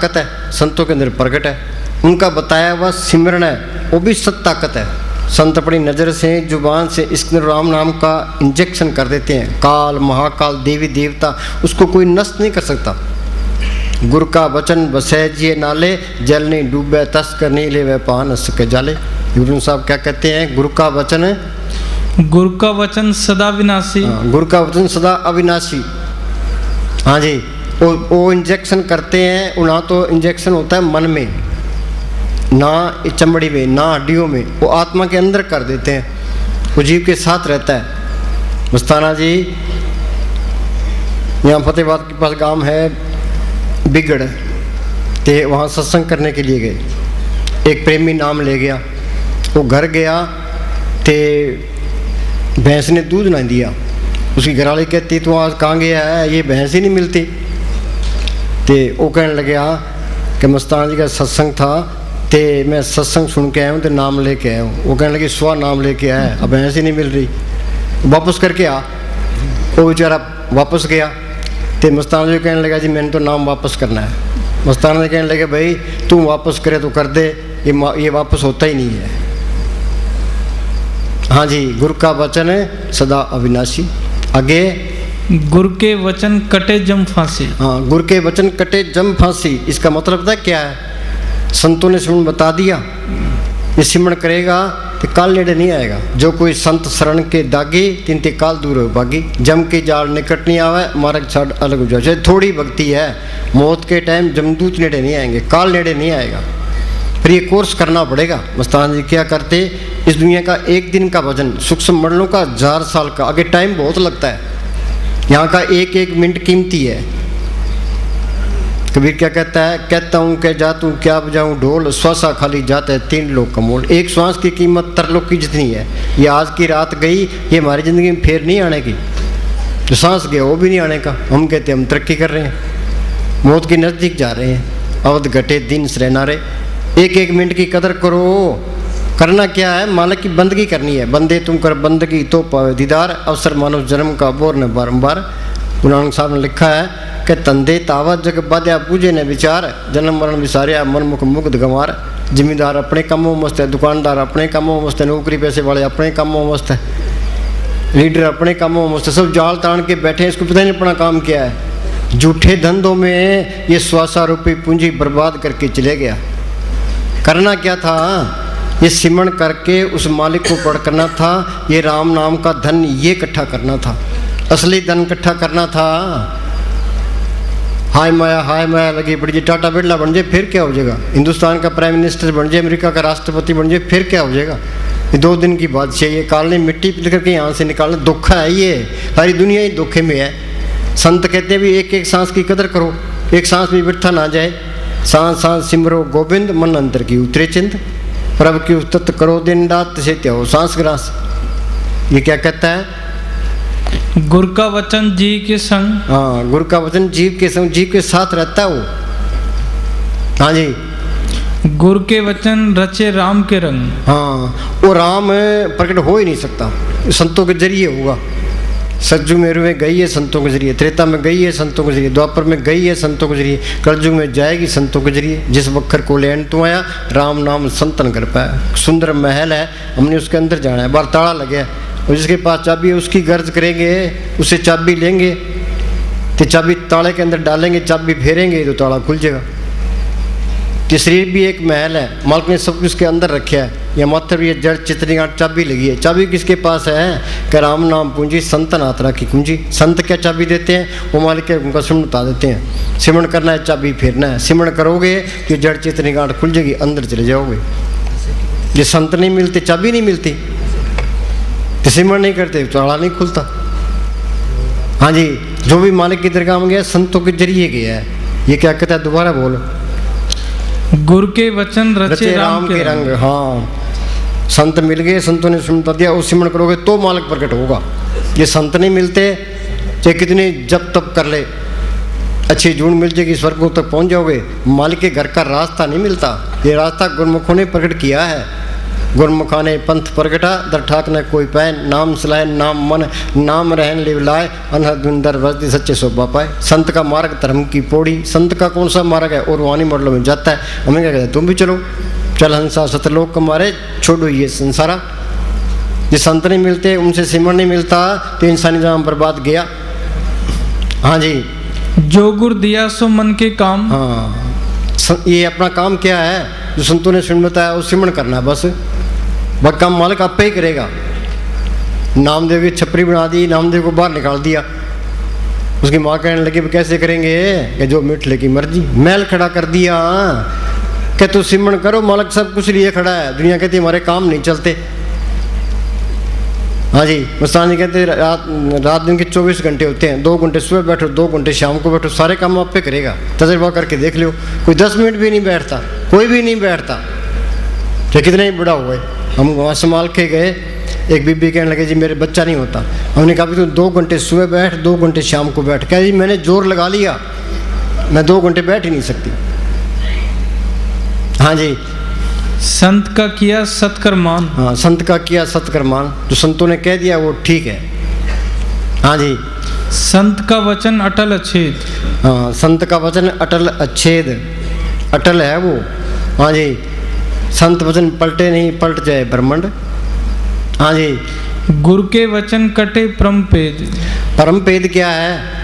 ताकत है, संतों के अंदर प्रकट है। उनका बताया हुआ सिमरन है, वो भी सत ताकत है। संत अपनी नज़र से, जुबान से इसके राम नाम का इंजेक्शन कर देते हैं। काल, महाकाल, देवी देवता, उसको कोई नष्ट नहीं कर सकता। गुरु का वचन बसे जिए नाले, जल नहीं डूबे तस्कर नहीं ले वे पान सके जाले। गुरु साहब क्या कहते हैं? गुरु का वचन है, गुरु का वचन सदा विनाशी। गुरु का वचन सदा अविनाशी। हाँ जी, वो इंजेक्शन करते हैं। ना तो इंजेक्शन होता है मन में, ना चमड़ी में, ना हड्डियों में, वो आत्मा के अंदर कर देते हैं। वो जीव के साथ रहता है। मस्ताना जी यहाँ फतेहाबाद के पास गांव है बिगड़, ते वहाँ सत्संग करने के लिए गए। एक प्रेमी नाम ले गया, वो घर गया ते भैंस ने दूध ना दिया। उसकी घरवाली कहती तू आज कहाँ गया है, ये भैंस ही नहीं मिलती। ते वो कहने लगे कि मस्ताना जी का सत्संग था, ते मैं सत्संग सुन के आया हूँ, तो नाम लेके आया हूँ। वो कहने लगे स्वा नाम लेके आया है, अब भैंस ही नहीं मिल रही, वापस करके आ। वो बेचारा वापस गया, तो मस्ताना जी कहने लगा जी मैंने तो नाम वापस करना है। मस्ताना जी कहने लगे भाई तू वापस करे तो कर दे, ये वापस होता ही नहीं है। हाँ जी, गुरु का वचन है सदा अविनाशी। आगे, गुरु के वचन कटे जम फांसी। हाँ, गुरु के वचन कटे जम फांसी। इसका मतलब पता क्या है? संतों ने सिमरन बता दिया, ये सिमरन करेगा तो काल नेड़े नहीं आएगा। जो कोई संत शरण के दागी, तिनते काल दूर हो भागी। जम के जाल निकट नहीं आवे, मार्ग छाड़ अलग हो जाए। थोड़ी भक्ति है, मौत के टाइम जमदूत नेड़े नहीं आएंगे, काल नेड़े नहीं आएगा। फिर ये कोर्स करना पड़ेगा। मस्तान जी क्या करते, इस दुनिया का एक दिन का वजन सूक्ष्म मंडलों का 1000 साल का। आगे टाइम बहुत लगता है, यहाँ का एक एक मिनट कीमती है। कबीर क्या कहता है? कहता हूँ कि जातू क्या बजाऊँ ढोल, श्वासा खाली जाता है 3 लोग का मोल। एक श्वास की कीमत तरलोक की जितनी है। ये आज की रात गई, ये हमारी ज़िंदगी में फिर नहीं आने की। जो सांस गया वो भी नहीं आने का। हम कहते हैं हम तरक्की कर रहे हैं, मौत के नज़दीक जा रहे हैं। अवध घटे दिन सरनारे, एक एक मिनट की कदर करो। करना क्या है? मालिक की बंदगी करनी है। बंदे तुम कर बंदगी तो पावे दीदार, अवसर मानव जन्म का बोर न बारंबार। गुरु नानक साहब ने लिखा है कि तंदे तावत जग बाध्या पूजे ने विचार, जन्म मरण विसारिया मन मुख मुग्ध गंवार। जिम्मेदार अपने कामों में मस्त है, दुकानदार अपने कामों में मस्त है, नौकरी पैसे वाले अपने कामों में मस्त है, लीडर अपने कामों में मस्त है। सब जाल तान के बैठे हैं, इसको पता नहीं अपना काम क्या है। झूठे धंधों में ये स्वासा रूपी पूंजी बर्बाद करके चले गया। करना क्या था? ये सिमरन करके उस मालिक को पढ़ करना था। ये राम नाम का धन ये इकट्ठा करना था, असली धन इकट्ठा करना था। हाय माया लगी पड़ी जी। टाटा बिरला बन जाए फिर क्या हो जाएगा? हिंदुस्तान का प्राइम मिनिस्टर बन जाए, अमेरिका का राष्ट्रपति बन जाए फिर क्या हो जाएगा? ये 2 दिन की बात चाहिए। काल ने मिट्टी पिल करके यहाँ से निकालना धोखा है। ये सारी दुनिया ही धोखे में है। संत कहते हैं भी एक एक सांस की कदर करो, एक सांस भी व्यर्थ ना जाए। सांस सांस सिमरो गोविंद, मन अंतर की उतरे चिंत, प्रभु की उस्तत करो दिन रात से त्याओ सांस ग्रास। ये क्या कहता है? गुरु का वचन जीव के संग। हाँ, गुरु का वचन जीव के संग, जीव के साथ रहता है वो। हाँ जी, गुरु के वचन रचे राम के रंग। हाँ, वो राम प्रकट हो ही नहीं सकता, संतों के जरिए होगा। सतयुग में रुए गई है संतों के जरिए, त्रेता में गई है संतों के जरिए, द्वापर में गई है संतों के जरिए, कलयुग में जाएगी संतों के जरिए। जिस वक्र को लेन तू आया, राम नाम संतन कर पाया। सुंदर महल है, हमने उसके अंदर जाना है। बाहर ताला लगे है, और जिसके पास चाबी है उसकी गर्ज करेंगे, उससे चाबी लेंगे तो चाबी ताले के अंदर डालेंगे, चाबी फेरेंगे तो ताला खुल जाएगा। तो शरीर भी एक महल है, मालिक ने सब कुछ के अंदर रखा है। या मात्र भी ये जड़ चितनी गांठ चाबी लगी है। चाबी किसके पास है? कि राम नाम पूंजी संतन आत्रा की कुंजी। संत क्या चाबी देते हैं? वो मालिक के उनका सिमरन बता देते हैं। सिमरन करना है, चाबी फेरना है। सिमरन करोगे कि जड़ चितनी गांठ खुल जाएगी, अंदर चले जाओगे। ये संत नहीं मिलते, चाबी नहीं मिलती, तो सिमरन नहीं करते, ताला नहीं खुलता। हाँ जी, जो भी मालिक की दरगाह में गया संतों के जरिए गया है। ये क्या कहता है? दोबारा बोलो। गुरु के वचन रचे राम के रंग। हाँ, संत मिल गए, संतों ने सुनता दिया, उस सिमरन करोगे तो मालिक प्रकट होगा। ये संत नहीं मिलते, चाहे कितने जब तब कर ले, अच्छी जून मिल जाएगी, स्वर्गों तक पहुंच जाओगे। मालिक के घर का रास्ता नहीं मिलता, ये रास्ता गुरमुखों ने प्रकट किया है। गुरमुखाने पंथ प्रगटा दर ठाक न कोई पाए, नाम सलाह नाम मन नाम रहन लिव लाए, अनहदुंदर वजदी सच्चे सोबा पाए। संत का मार्ग धर्म की पौड़ी, संत का कौन सा मार्ग है और वाणी मॉडलों में जाता है। हमें क्या कहते हैं, तुम भी चलो, चल हंसा सतलोक कमारे, छोड़ो ये संसारा। ये संत नहीं मिलते, उनसे सिमरन नहीं मिलता तो इंसानी जान बर्बाद गया। हाँ जी, जो गुर दिया सो मन के काम। हाँ, ये अपना काम क्या है, जो संतों ने सुन बताया वो सिमरन करना है बस। वह काम मालिक आपे ही करेगा। नामदेव की छपरी बना दी, नामदेव को बाहर निकाल दिया। उसकी माँ कहने लगी कैसे करेंगे, कि जो मिठले की मर्जी। महल खड़ा कर दिया कि तू सिमरन करो, मालिक सब कुछ लिए खड़ा है। दुनिया कहती हमारे काम नहीं चलते। हाँ जी, मस्तान जी कहते रात दिन के 24 घंटे होते हैं, 2 घंटे सुबह बैठो, 2 घंटे शाम को बैठो, सारे काम आप पे करेगा। तजर्बा करके देख लो, कोई 10 मिनट भी नहीं बैठता, कोई भी नहीं बैठता, चाहे कितना ही बड़ा हुआ है। हम वहाँ संभाल के गए, एक बीबी कहने लगे जी मेरे बच्चा नहीं होता। हमने कहा तू 2 घंटे सुबह बैठ, 2 घंटे शाम को बैठ। कह जी मैंने जोर लगा लिया, मैं 2 घंटे बैठ ही नहीं सकती। हाँ जी, संत का किया सत्कर्मान। हाँ, संत का किया सत्कर्मान, जो संतों ने कह दिया वो ठीक है। हाँ जी, संत का वचन अटल अच्छेद। हाँ, संत का वचन अटल अच्छेद, अटल है वो। हाँ जी, संत वचन पलटे नहीं, पलट जाए ब्रह्मांड। हाँ जी, गुरु के वचन कटे परमपेद। परमपेद क्या है,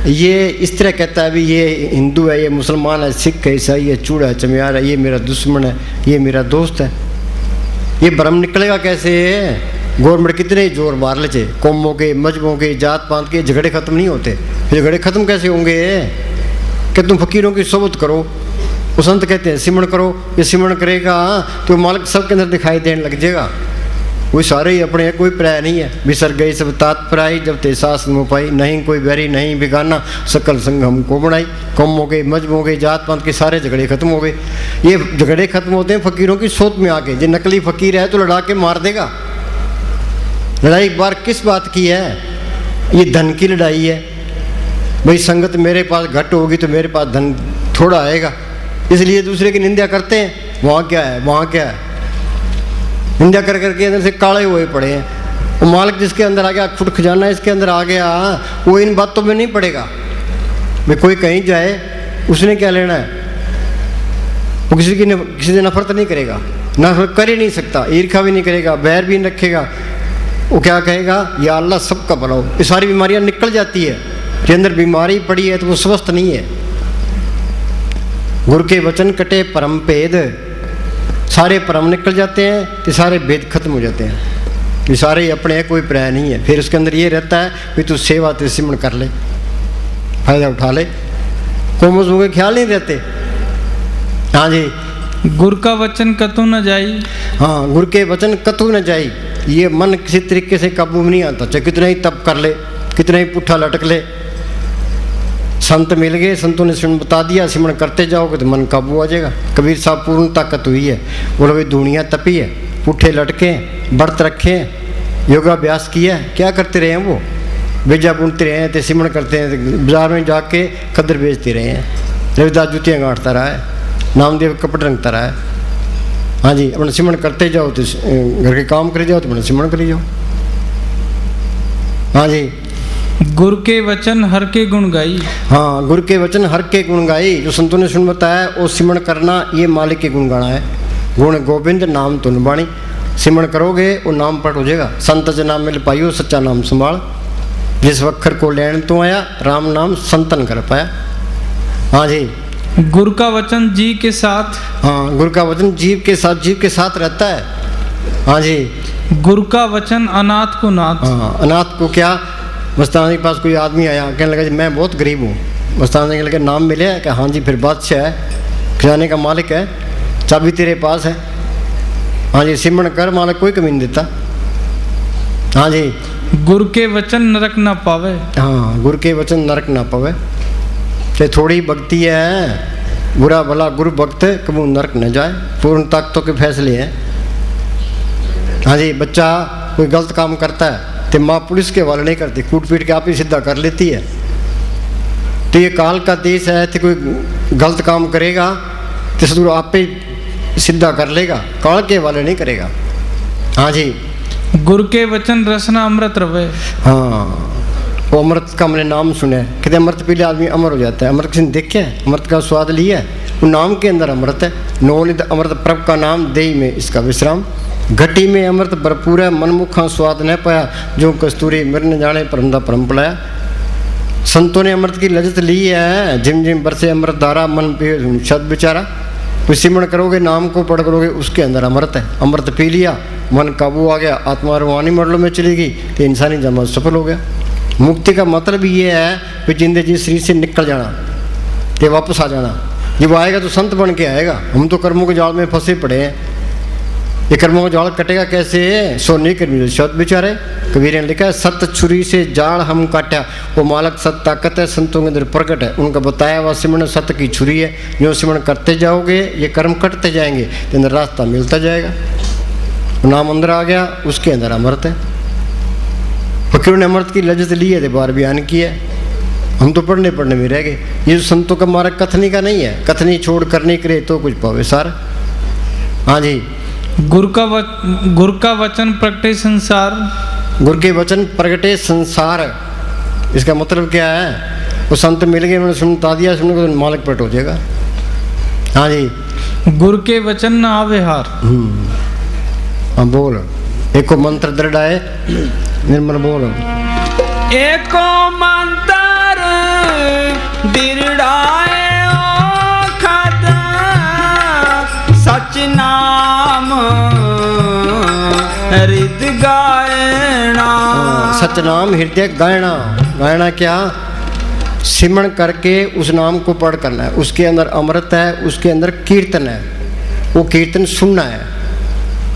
ये इस तरह कहता है भी ये हिंदू है, ये मुसलमान है, सिख है, ईसाई है, चूड़ा है, चमियार है, ये मेरा दुश्मन है, ये मेरा दोस्त है। ये भ्रम निकलेगा कैसे? गवर्नमेंट कितने जोर मार ले, कौमों के, मजहबों के, जात पात के झगड़े खत्म नहीं होते। झगड़े खत्म कैसे होंगे कि तुम फकीरों की सोबत करो। वो संत कहते हैं सिमरन करो, ये सिमरन करेगा तो मालिक सबके अंदर दिखाई देने लग जाएगा। कोई सारे ही अपने हैं, कोई प्राय नहीं है। बिसर गई सब तात पराई, जब ते सास मुँह पाई, नहीं कोई बैरी नहीं बिगाना, सकल संग हमको बनाई। कौमों के, मजहबों के, जात पात के सारे झगड़े खत्म हो गए। ये झगड़े खत्म होते हैं फकीरों की सोच में आके। जो नकली फकीर है तो लड़ा के मार देगा। लड़ाई एक बार किस बात की है? ये धन की लड़ाई है। भाई संगत मेरे पास घट होगी तो मेरे पास धन थोड़ा आएगा, इसलिए दूसरे की निंदा करते हैं। वहाँ क्या है, वहाँ क्या है, निंदा कर करके अंदर से काले हुए पड़े हैं। वो मालिक जिसके अंदर आ गया, फुट खजाना इसके अंदर आ गया, वो इन बातों में नहीं पड़ेगा। भाई कोई कहीं जाए उसने क्या लेना है, वो किसी से नफरत नहीं करेगा, नफरत कर ही नहीं सकता, ईर्खा भी नहीं करेगा, बैर भी नहीं रखेगा। वो क्या कहेगा, या अल्लाह सबका भला हो। ये सारी बीमारियां निकल जाती है। जो अंदर बीमारी पड़ी है तो वो स्वस्थ नहीं है। गुरु के वचन कटे परम भेद, सारे परम निकल जाते हैं तो सारे भेद खत्म हो जाते हैं। ये सारे अपने हैं, कोई प्राय नहीं है। फिर उसके अंदर ये रहता है कि तू सेवा ते सिमरन कर ले, फायदा उठा ले, कोमों के ख्याल नहीं रहते। हाँ जी, गुरु का वचन कतु न जाई। हाँ, गुरु के वचन कतु न जाई। ये मन किसी तरीके से काबू में नहीं आता, चाहे कितना ही तप कर ले, कितना ही पुट्ठा लटक ले। संत मिल गए, संतों ने सिमरन बता दिया, सिमरन करते जाओगे तो मन काबू आ जाएगा। कबीर साहब पूर्ण ताकत हुई है, बोलो भाई दुनिया तपी है, पुट्ठे लटके, व्रत रखे, योगाभ्यास किया, क्या करते रहे हैं वो? बेजा बुनते रहे हैं, तो सिमरन करते हैं, बाजार में जाके खदर बेचते रहे हैं, रविदास जुतियाँ गाँटता रहा है, नामदेव कपट रंगता रहा है। हाँ जी, अपना सिमरन करते जाओ तो घर के काम करे जाओ तो अपना सिमरन करे जाओ। हाँ जी, गुरु के वचन हर के गुण गाई। हाँ, गुरु के वचन हर के गुण गाई। जो संतों ने सुन बताया वो सिमरन करना, ये मालिक के गुण गाना है। गुण गोविंद नाम तुन बाणी, सिमरन करोगे वो नाम पट हो जाएगा। संत ज नाम मिल पाइयो सच्चा नाम संभाल, जिस वक्खर को लेन तो आया, राम नाम संतन कर पाया। हाँ जी, गुरु का वचन जी के साथ। हाँ, गुरु का वचन जीव के साथ, जीव के साथ रहता है। हाँ जी, गुरु का वचन अनाथ को नाथ। हाँ, अनाथ को क्या? मस्तान के पास कोई आदमी आया, कहने लगा जी मैं बहुत गरीब हूँ। मस्तान के लगे नाम मिले कि हाँ जी, फिर बादशाह है, खजाने का मालिक है, चाबी तेरे पास है। हाँ जी, सिमरन कर, मालिक कोई कमी नहीं देता। हाँ जी, गुरु के वचन नरक ना पावे। हाँ, गुरु के वचन नरक ना पावे। चाहे थोड़ी भक्ति है, बुरा भला गुरु भक्त कबू नरक न जाए। पूर्ण ताकतों के फैसले हैं। हाँ जी, बच्चा कोई गलत काम करता है तो माँ पुलिस के हवाले नहीं करती, कूट पीट के आप ही सीधा कर लेती है। तो ये काल का देश है, तो कोई गलत काम करेगा तो सदगुरु आप ही सीधा कर लेगा, काल के हवाले नहीं करेगा। हाँ जी। गुरु के वचन रसना अमृत रवे। हाँ, वो अमृत का हमने नाम सुना है, कहते अमृत पी लिया आदमी अमर हो जाता है। अमृत किसी ने देखे है? अमृत का स्वाद लिया है? वो नाम के अंदर अमृत है। नौनिध अमृत प्रभ का नाम देई में इसका विश्राम। घटी में अमृत भरपूर है, मनमुखा स्वाद न पाया, जो कस्तूरी मिर न जाने परमदा परम पलाया। संतों ने अमृत की लज्जत ली है, जिम जिम बरसे अमृत धारा, मन पे शब्द बेचारा। तो सिमरण करोगे, नाम को पढ़ करोगे, उसके अंदर अमृत है। अमृत पी लिया, मन काबू आ गया, आत्मा रूहानी मंडलों में चली गई, तो इंसानी जमात सफल हो गया। मुक्ति का मतलब ये है कि जिंदे जी शरीर से निकल जाना, ते वापस आ जाना। जब आएगा तो संत बन के आएगा। हम तो कर्मों के जाल में फंसे पड़े हैं। ये कर्मों का जाल कटेगा कैसे? सो नहीं कर्मी शब्द बेचारे। कबीर ने लिखा है, सत छुरी से जाल हम काटा, वो मालक सत ताकत है, संतों के अंदर प्रकट है। उनका बताया हुआ सिमरण सत्य की छुरी है। जो सिमरण करते जाओगे ये कर्म कटते जाएंगे, तो अंदर रास्ता मिलता जाएगा। नाम अंदर आ गया, उसके अंदर अमृत है। फकीरों ने अमृत की लज्जत ली है, तो बार बयान किया है। हम तो पढ़ने में रह गए। ये जो संतों का मार्ग कथनी का नहीं है, कथनी छोड़ करने करे तो कुछ पावे सार। हाँ जी। गुरु का वचन प्रगटे संसार। गुरु के वचन प्रगटे संसार, इसका मतलब क्या है? वो संत मिल गए, उन्होंने सुनता दिया, सुनने को मालिक प्रकट हो जाएगा। हाँ जी। गुरु के वचन न आवे हार। हाँ बोल। एको मंत्र दृढ़ाए निर्मल बोल। एको मंत्र दृढ़ाए ओखद, सच नाम हृदय गायना। सच नाम हृदय गायना। गायना क्या? सिमरण करके उस नाम को पढ़ करना है। उसके अंदर अमृत है, उसके अंदर कीर्तन है। वो कीर्तन सुनना है।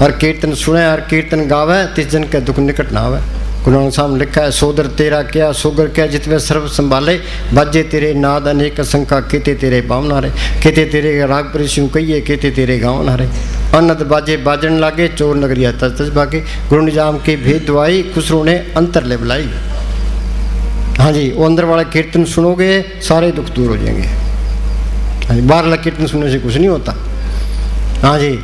हर कीर्तन सुने, हर कीर्तन गावे, तिस जन के दुख निकट ना आवे। गुरु नानक साहब ने लिखा है, सोदर तेरा क्या सोगर क्या, जितवे सर्व संभाले, बाजे तेरे नाद अनेक शंका, केते तेरे बामना रे, केते तेरे राग परिशु कहिए, केते तेरे गाँव ना रे। अनद बाजे बाजन लागे, चोर नगरिया तज भागे। गुरु निजाम की भेद दवाई, खुसरो ने अंतर ले बुलाई। हाँ जी। वो अंदर वाला कीर्तन सुनोगे, सारे दुख दूर हो जाएंगे। हाँ जी। बाहर वाला कीर्तन सुनने से कुछ नहीं होता। हाँ जी।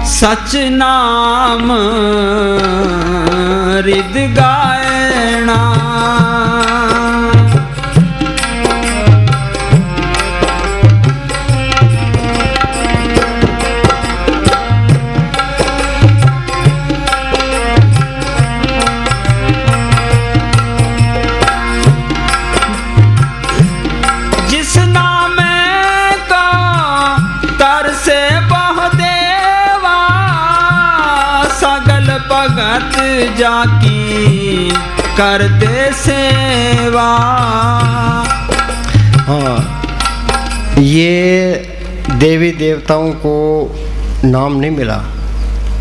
सच नाम हृदय गायना। जिस नाम को तरसे भगत जाकी कर दे सेवा। हाँ, ये देवी देवताओं को नाम नहीं मिला।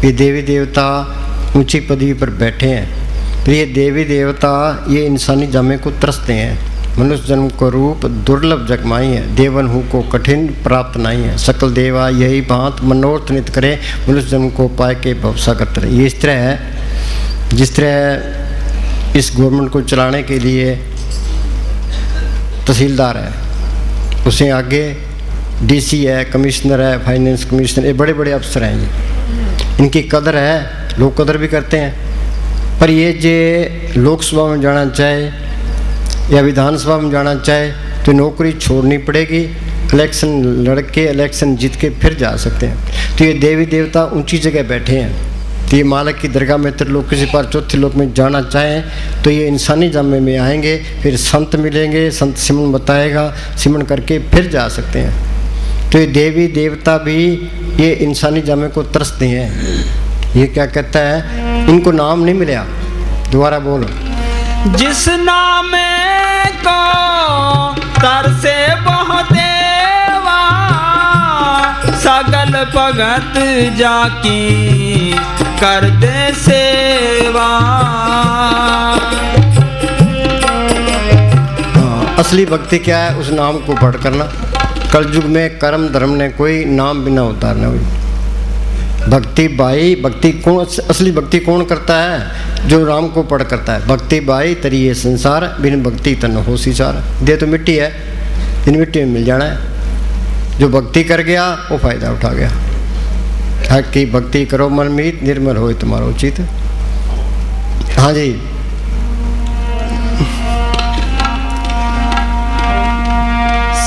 ये देवी देवता ऊंची पदवी पर बैठे हैं, तो ये देवी देवता ये इंसानी जामे को तरसते हैं। मनुष्य जन्म को रूप दुर्लभ जगमाई है, देवन हूँ को कठिन प्राप्त नहीं है। सकल देवा यही बात मनोरथ नित करे, मनुष्य जन्म को पाए के भवसा करते रहे। ये इस तरह है जिस तरह इस गवर्नमेंट को चलाने के लिए तहसीलदार है, उसे आगे डीसी है, कमिश्नर है, फाइनेंस कमिश्नर, ये बड़े बड़े अफसर हैं। ये इनकी कदर है, लोग कदर भी करते हैं। पर ये जो लोकसभा में जाना चाहे या विधानसभा में जाना चाहे तो नौकरी छोड़नी पड़ेगी। इलेक्शन लड़के इलेक्शन जीत के फिर जा सकते हैं। तो ये देवी देवता ऊंची जगह बैठे हैं, तो ये मालक की दरगाह में त्रिलोक किसी पार चौथे लोक में जाना चाहें तो ये इंसानी जामे में आएंगे, फिर संत मिलेंगे, संत सिमरन बताएगा, सिमरन करके फिर जा सकते हैं। तो ये देवी देवता भी ये इंसानी जामे को तरसते हैं। ये क्या कहता है? इनको नाम नहीं मिला। दोबारा बोलो। जिस नाम को तरसे बहुदेवा, सगल भगत जाकी कर दे सेवा। असली भक्ति क्या है? उस नाम को पढ़ करना। कलयुग में कर्म धर्म ने कोई नाम बिना उतारना हुई। भक्ति भाई, भक्ति कौन असली भक्ति कौन करता है? जो राम को पढ़ करता है। भक्ति भाई तरी ये संसार, बिन भक्ति तन हो सीसार। दे तो मिट्टी है, इन मिट्टी में मिल जाना है। जो भक्ति कर गया वो फायदा उठा गया। हक की भक्ति करो मन मीत, निर्मल होए तुम्हारो चित। हाँ जी,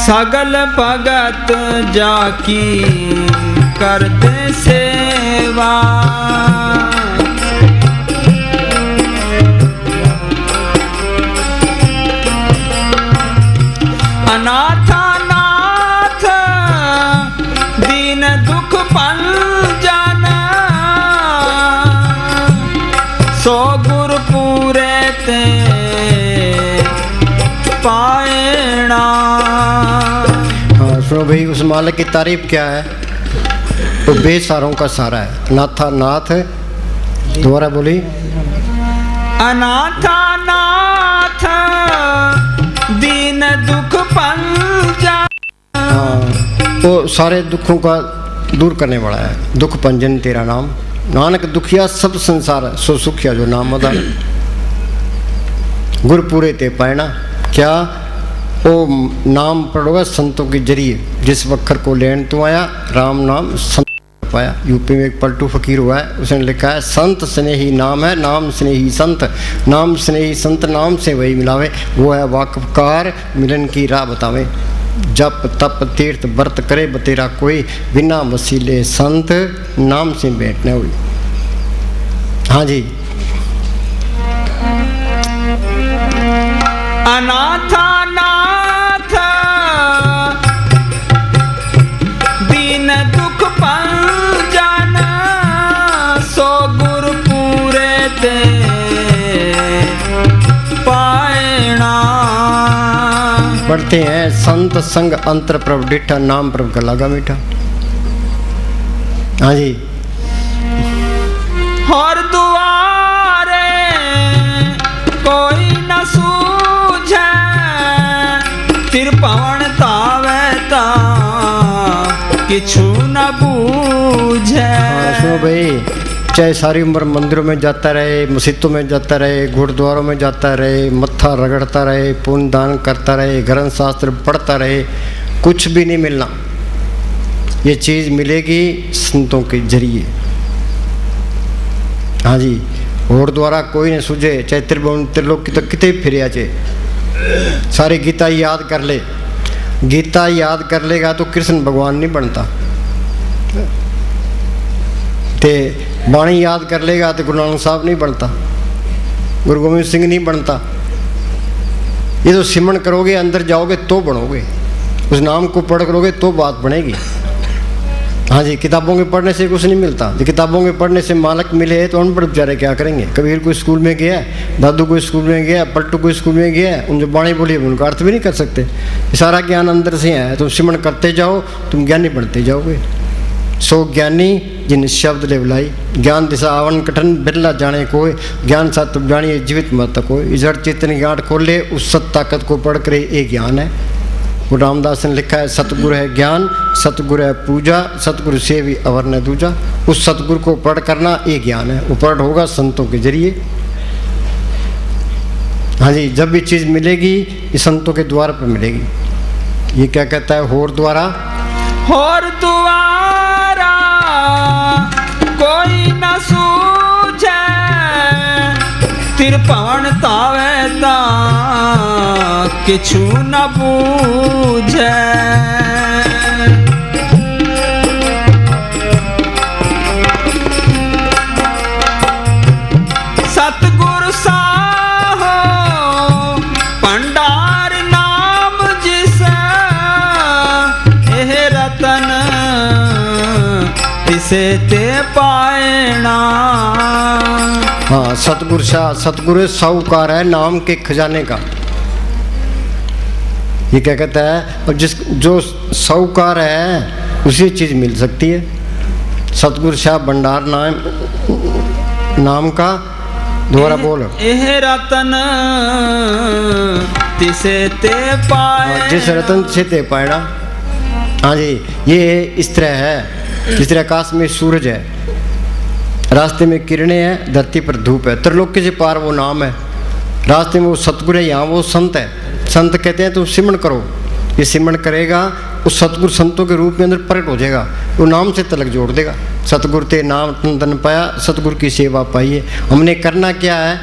सगल भगत जाकी करते सेवा, अनाथ नाथ दीन दुख पंजन, सो गुर पूरे ते पाएणा। हाँ सुनो भाई, उस मालिक की तारीफ क्या है? वो बेसारों का सारा है। नाथा नाथ, दोबारा बोली। अनाथ नाथ दीन दुख पंजन, हाँ, वो सारे दुखों का दूर करने वाला है। दुख पंजन तेरा नाम, नानक दुखिया सब संसार सो सुखिया जो नाम अदा। गुर पूरे ते पायना, क्या वो नाम पढ़ोगा संतों के जरिए। जिस वक्र को लेन तू आया, राम नाम संत पाया। यूपी में एक पलटू फकीर हुआ है, उसने लिखा है संत स्नेही नाम है, नाम स्नेही संत, नाम स्नेही संत नाम से वही मिलावे। वो है वाकफकार मिलन की राह बतावे। जप तप तीर्थ व्रत करे बतेरा कोई, बिना वसीले संत नाम से बैठने हुई। हाँ जी, अनाथ नाथ दीन दुख पंजन, सो गुर पूरे ते पाएणा। पढ़ते हैं संत संग अंतर प्रभ डिठा, नाम प्रभ का लागा मीठा। हाँ जी, हर दुआरे कोई न सूझे, तिरपवन तावे ता किछु न बूझे। हाँ सुनो भाई, चाहे सारी उम्र मंदिरों में जाता रहे, मस्जिदों में जाता रहे, गुरुद्वारों में जाता रहे, मत्था रगड़ता रहे, पुण्य दान करता रहे, ग्रंथ शास्त्र पढ़ता रहे, कुछ भी नहीं मिलना। ये चीज़ मिलेगी संतों के जरिए। हाँ जी, और द्वारा कोई नहीं सूझे, चाहे त्रिभुवन त्रिलोक की तो कितने फिर चाहे सारी गीता याद कर ले। गीता याद कर लेगा तो कृष्ण भगवान नहीं बनता, ते बाणी याद कर लेगा तो गुरु नानक साहब नहीं बनता, गुरु गोविंद सिंह नहीं बनता। ये तो सिमरन करोगे, अंदर जाओगे तो बनोगे, उस नाम को पढ़ करोगे तो बात बनेगी। हाँ जी, किताबों के पढ़ने से कुछ नहीं मिलता। जो किताबों के पढ़ने से मालक मिले तो अनपढ़ बेचारे क्या करेंगे। कबीर को स्कूल में गया, दादू को स्कूल में गया, पलटू को स्कूल में गया, उन जो बाणी बोली उनका अर्थ भी नहीं कर सकते। सारा ज्ञान अंदर से है। तुम सिमरन करते जाओ, तुम ज्ञानी बनते जाओगे। सो ज्ञानी जिन शब्द ले बुलाई, ज्ञान दिशा आवन कठन बिरला जाने कोई, ज्ञान सा तुम जानिए जीवित मत कोई। इजड़ चेतन गांठ खोले, उस सत ताकत को पढ़ कर ये ज्ञान है। गुरु रामदास ने लिखा है, सतगुरु है ज्ञान, सतगुरु है पूजा, सतगुरु से भी अवर न दूजा। उस सतगुरु को पढ़ करना ये ज्ञान है। वो पढ़ होगा संतों के जरिए। हाँ जी, जब भी चीज़ मिलेगी ये संतों के द्वार पर मिलेगी। ये क्या कहता है, होर द्वारा, होर द्वारा कोई न सूझे, तिरपवन तावे ता किछु न बूझे। सतगुरु साहो भंडार नाम जिस, एह रतन तिसे ते पाएणा। हाँ, सतगुरु शाह, सतगुरु साहूकार है नाम के खजाने का। ये क्या कहता है, और जिस जो साहूकार है उसी चीज़ मिल सकती है। सतगुरु शाह भंडार नाम का, दोबारा बोल। एह रतन तिसे ते पाए, जिस रतन से ते पाएना। हाँ जी, ये इस तरह है जिस तरह आकाश में सूरज है, रास्ते में किरणें हैं, धरती पर धूप है। त्रिलोकी से पार वो नाम है। रास्ते में वो सतगुरु है, यहाँ वो संत है। संत कहते हैं तुम सिमरन करो, ये सिमरन करेगा उस सतगुरु संतों के रूप में अंदर प्रकट हो जाएगा, वो नाम से तलक जोड़ देगा। सतगुरु ते नाम तन तन पाया, सतगुरु की सेवा पाइए। हमने करना क्या है,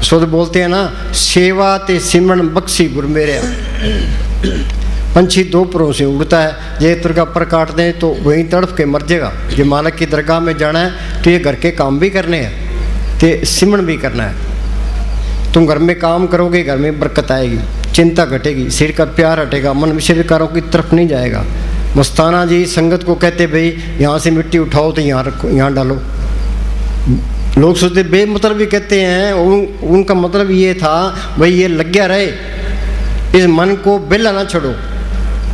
शुद्ध बोलते हैं ना, सेवा ते सिमरन बख्शी गुरु मेरे। पंछी दो परों से उड़ता है, ये दरगाह पर काट दें तो वहीं तड़प के मर जाएगा। जो मालिक की दरगाह में जाना है तो ये घर के काम भी करने हैं, तो सिमरन भी करना है। तुम घर में काम करोगे, घर में बरकत आएगी, चिंता घटेगी, सिर का प्यार हटेगा, मन विषय विकारों की तरफ नहीं जाएगा। मस्ताना जी संगत को कहते भाई यहाँ से मिट्टी उठाओ तो यहाँ रखो, यहाँ डालो। लोग सोचते बेमतलब भी कहते हैं, उनका मतलब ये था भाई ये लग गया रहे, इस मन को बेला ना छोड़ो।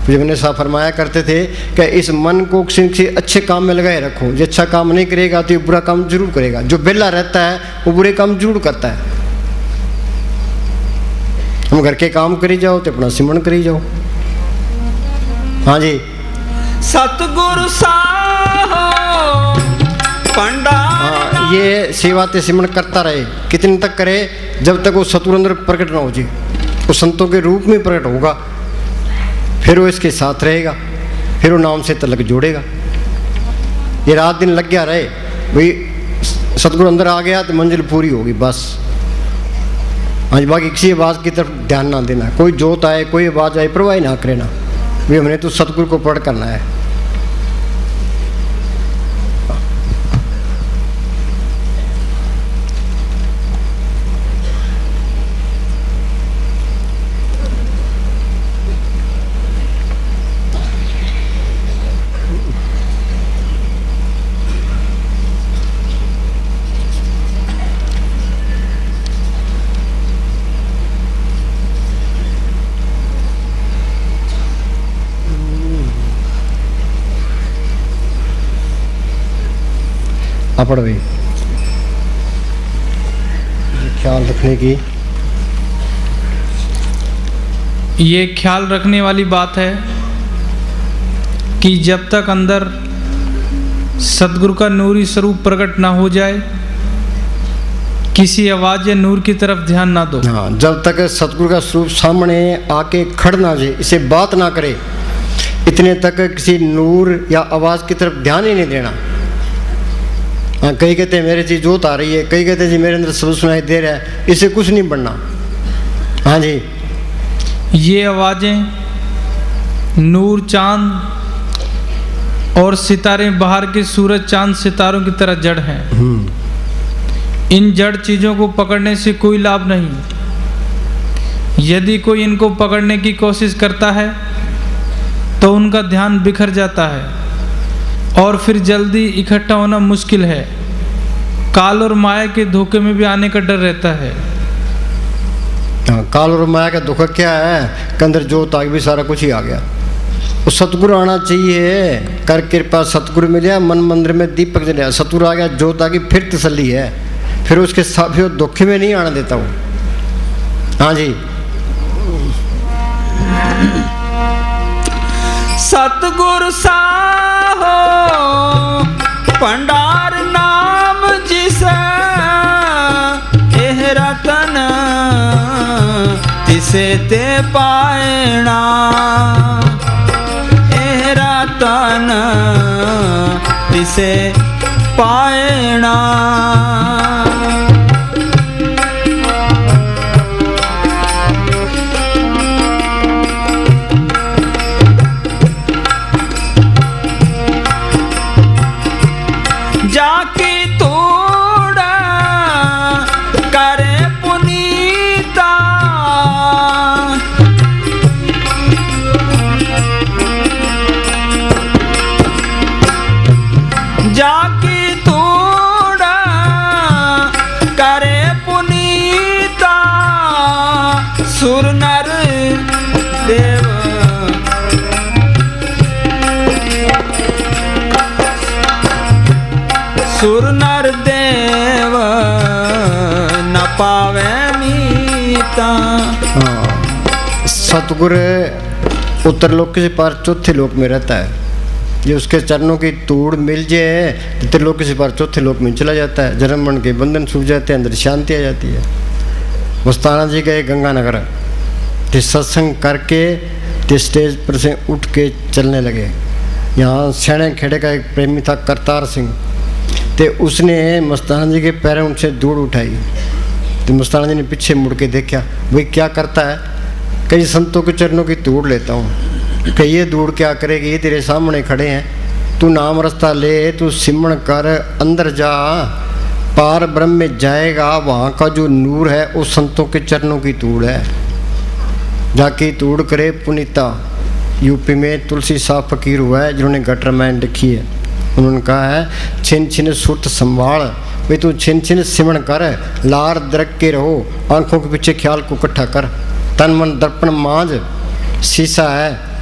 जब मैंने साहब फरमाया करते थे कि इस मन को किसी अच्छे काम में लगाए रखो। जो अच्छा काम नहीं करेगा तो ये बुरा काम जरूर करेगा, जो बेला रहता है वो बुरे काम जरूर करता है। हम घर के काम करी जाओ तो अपना सिमरन करी जाओ। हाँ जी, सतगुरु साहो पंडार। ये सेवा ते सिमरन करता रहे, कितने तक करे, जब तक वो सतगुरु अंदर प्रकट ना हो जाए, वो संतों के रूप में प्रकट होगा, फिर वो इसके साथ रहेगा, फिर वो नाम से तलक जोड़ेगा। ये रात दिन लग गया रहे, भाई सतगुरु अंदर आ गया तो मंजिल पूरी होगी बस। आज बाकी किसी आवाज़ की तरफ ध्यान ना देना, कोई जोत आए कोई आवाज़ आए परवाह ना करे ना, भाई हमने तो सतगुरु को पढ़ करना है। पढ़ भाई, ख्याल रखने की, ये ख्याल रखने वाली बात है कि जब तक अंदर सतगुरु का नूरी स्वरूप प्रकट ना हो जाए, किसी आवाज़ या नूर की तरफ ध्यान ना दो। हाँ, जब तक सतगुरु का स्वरूप सामने आके खड़ ना जाए, इसे बात ना करे, इतने तक किसी नूर या आवाज़ की तरफ ध्यान ही नहीं देना। हाँ, कई कहते हैं मेरे जी जोत आ रही है, कई कहते हैं जी मेरे अंदर सब सुनाई दे रहा है, इससे कुछ नहीं बनना। हाँ जी, ये आवाज़ें नूर, चांद और सितारे बाहर के सूरज चांद सितारों की तरह जड़ हैं। इन जड़ चीज़ों को पकड़ने से कोई लाभ नहीं। यदि कोई इनको पकड़ने की कोशिश करता है तो उनका ध्यान बिखर जाता है और फिर जल्दी इकट्ठा होना मुश्किल है। काल और माया के धोखे में भी आने का डर रहता है। काल और माया का धोखा क्या है, के अंदर जोत आ गई, सारा कुछ ही आ गया। वो सतगुरु आना चाहिए, कर कृपा सतगुरु मिले, मन मंदिर में दीपक जले। सतगुरु आ गया, जोत आ गई, फिर तसल्ली है, फिर उसके साथ धोखे में नहीं आने देता वो। हाँ जी, सतगुरु साहो पंडार नाम जिसे एह रतन तिसे ते पायना। एह रतन तिसे पायना। जाकी तोड़ा करे पुनीता। जाकी तोड़ा करे पुनीता। सुर नर देव सुर नर देव न पावे मीता। सतगुरु उत्तर लोक से पार चौथे लोक में रहता है। जो उसके चरणों की धूड़ मिल जाए तो त्रिलोक से पार चौथे लोक में चला जाता है। जन्म मरण के बंधन सूख जाते हैं, अंदर शांति आ जाती है। मस्ताना जी गए गंगानगर, तो सत्संग करके तो स्टेज पर से उठ के चलने लगे। यहाँ सैने खेड़े का एक प्रेमी था करतार सिंह, तो उसने मस्ताना जी के पैरों से धूड़ उठाई। तो मस्ताना जी ने पीछे मुड़ के देखा, भाई क्या करता है? कई संतों के चरणों की धूड़ लेता हूँ। कि ये धूड़ क्या करेगी, तेरे सामने खड़े हैं, तू नाम रास्ता ले, तू सिमरण कर, अंदर जा, पार ब्रह्म में जाएगा। वहाँ का जो नूर है वो संतों के चरणों की धूड़ है। जाके धूड़ करे पुनीता। यूपी में तुलसी साहब फकीर हुआ है जिन्होंने गट रामायण लिखी है। उन्होंने कहा है, छिन छिन सुरत संभाल, भाई तू छिन छिन सिमरण कर, लार दरक के रहो, आंखों के पीछे ख्याल को इकट्ठा कर। तन मन दर्पण मांझ, शीशा है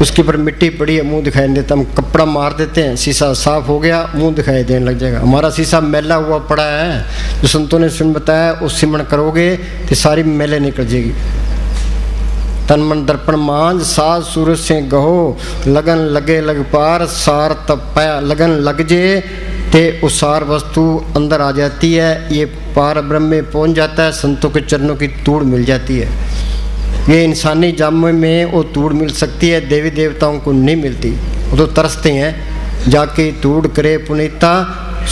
उसके ऊपर मिट्टी पड़ी है, मुंह दिखाई नहीं देता, हम कपड़ा मार देते हैं, शीशा साफ हो गया, मुंह दिखाई देने लग जाएगा। हमारा शीशा मैला हुआ पड़ा है, जो संतों ने सुन बताया उस सिमरण करोगे तो सारी मैले निकल जाएगी। तन मन दर्पण मांझ, साज सूरज से गहो, लगन लगे लग पार, सार तब पाया, लगन लग जे ते उस सार वस्तु अंदर आ जाती है, ये पार ब्रह्म में पहुंच जाता है, संतों के चरणों की धूड़ मिल जाती है। ये इंसानी जामे में वो धूड़ मिल सकती है, देवी देवताओं को नहीं मिलती, वो तो तरसते हैं। जाके धूड़ करे पुनीता,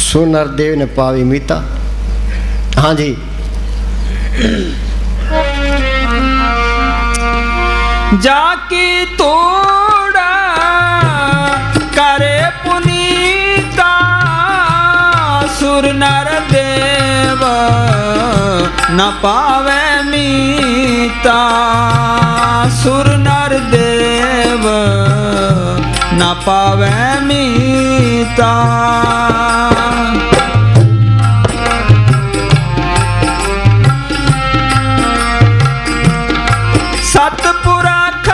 सुनर देव ने पावी मीता। हाँ जी, जाकी तोड़ा करे पुनीता, सुर नर देव न पावे मीता, सुर नर देव न पावे मीता। सतपुरख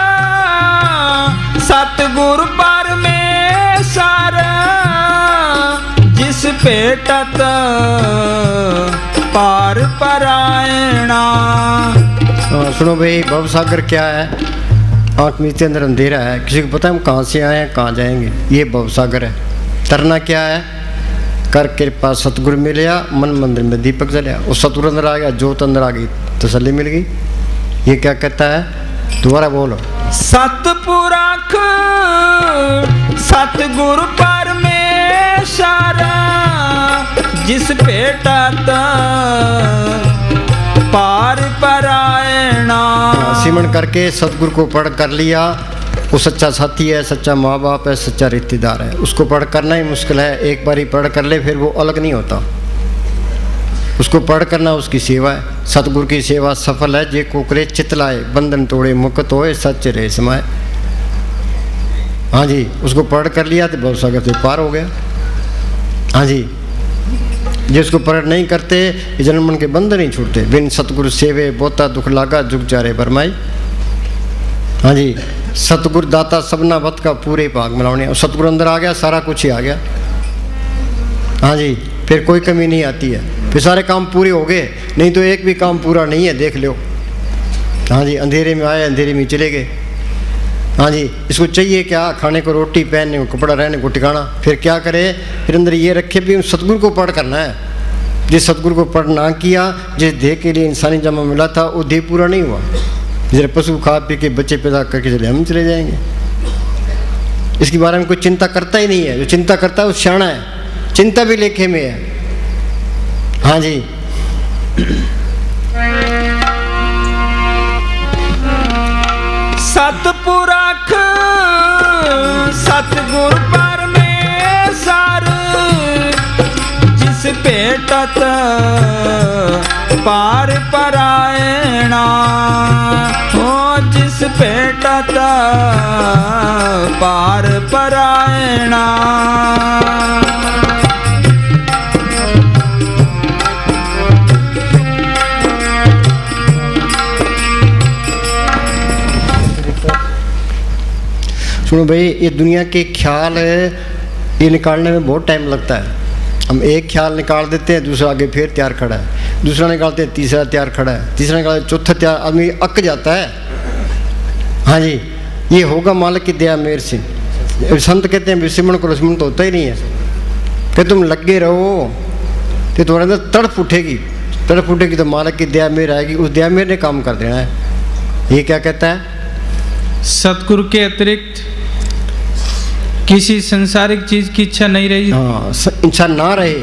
सतगुरु परमेश्वर, जिस पेटत पार परायणा। सुनो भाई, भवसागर क्या है? आँख नीचे अंदर अंधेरा है, किसी को पता है हम कहाँ से आए हैं कहाँ जाएंगे? ये भवसागर है। तरना क्या है? कर कृपा सतगुरु मिलया, मन मंदिर में दीपक जलिया। वो सतगुरु अंदर आ गया, जोत अंदर आ गई, तसल्ली मिल गई। ये क्या कहता है? दोबारा बोलो। सतपुरख सतगुरु परमेश्वर, जिस पेटत पार परायणा। सिमरण करके सतगुरु को पढ़ कर लिया, वो सच्चा साथी है, सच्चा माँ बाप है, सच्चा रिश्तेदार है। उसको पढ़ करना ही मुश्किल है, एक बार ही पढ़ कर ले फिर वो अलग नहीं होता। उसको पढ़ करना उसकी सेवा है। सतगुरु की सेवा सफल है, जे कोकरे चितलाए, बंधन तोड़े मुक्त होए, सच रे समाए। हाँ जी, उसको पढ़ कर लिया तो भवसागर से पार हो गया। हाँ जी, जिसको पढ़ नहीं करते ये जन्म मन के बंधन नहीं छूटते। बिन सतगुरु सेवे बोता दुख लागा, जुग चारे बरमाई। हाँ जी, सतगुरु दाता सबना वत का पूरे भाग मिलाने। सतगुरु अंदर आ गया, सारा कुछ ही आ गया। हाँ जी, फिर कोई कमी नहीं आती है, फिर सारे काम पूरे हो गए। नहीं तो एक भी काम पूरा नहीं है, देख लो। हाँ जी, अंधेरे में आए, अंधेरे में चले गए। हाँ जी, इसको चाहिए क्या? खाने को रोटी, पहनने को कपड़ा, रहने को ठिकाना। फिर क्या करे? फिर अंदर ये रखे भी सतगुरु को पढ़ करना है। जिस सतगुरु को पढ़ ना किया, जिस देह के लिए इंसानी जन्म मिला था वो देह पूरा नहीं हुआ। जरा पशु खा पी के बच्चे पैदा करके चले, हम चले जाएंगे। इसके बारे में कोई चिंता करता ही नहीं है। जो चिंता करता है वो सियाना है, चिंता भी लेखे में है। हाँ जी, सतपुरख सतगुरु परमेश्वर, जिस पेटत पार परायणा। हो जिस पेटत पार परायणा। सुनो भाई, ये दुनिया के ख्याल ये निकालने में बहुत टाइम लगता है। हम एक ख्याल निकाल देते हैं, दूसरा आगे फिर तैयार खड़ा है, दूसरा निकालते हैं, तीसरा तैयार खड़ा है, तीसरा निकालते चौथा तैयार, आदमी अक जाता है। हाँ जी, ये होगा मालिक की दया मेर से। संत कहते हैं सिमरण करो, सिमरण तो होता ही नहीं है। कि तुम लगे रहो तो तुम्हारे अंदर तड़प उठेगी, तड़प उठेगी तो मालिक की दया मेर आएगी, उस दया मेर ने काम कर देना है। ये क्या कहता है? सतगुरु के अतिरिक्त किसी संसारिक चीज की इच्छा नहीं रही, हाँ, इच्छा ना रहे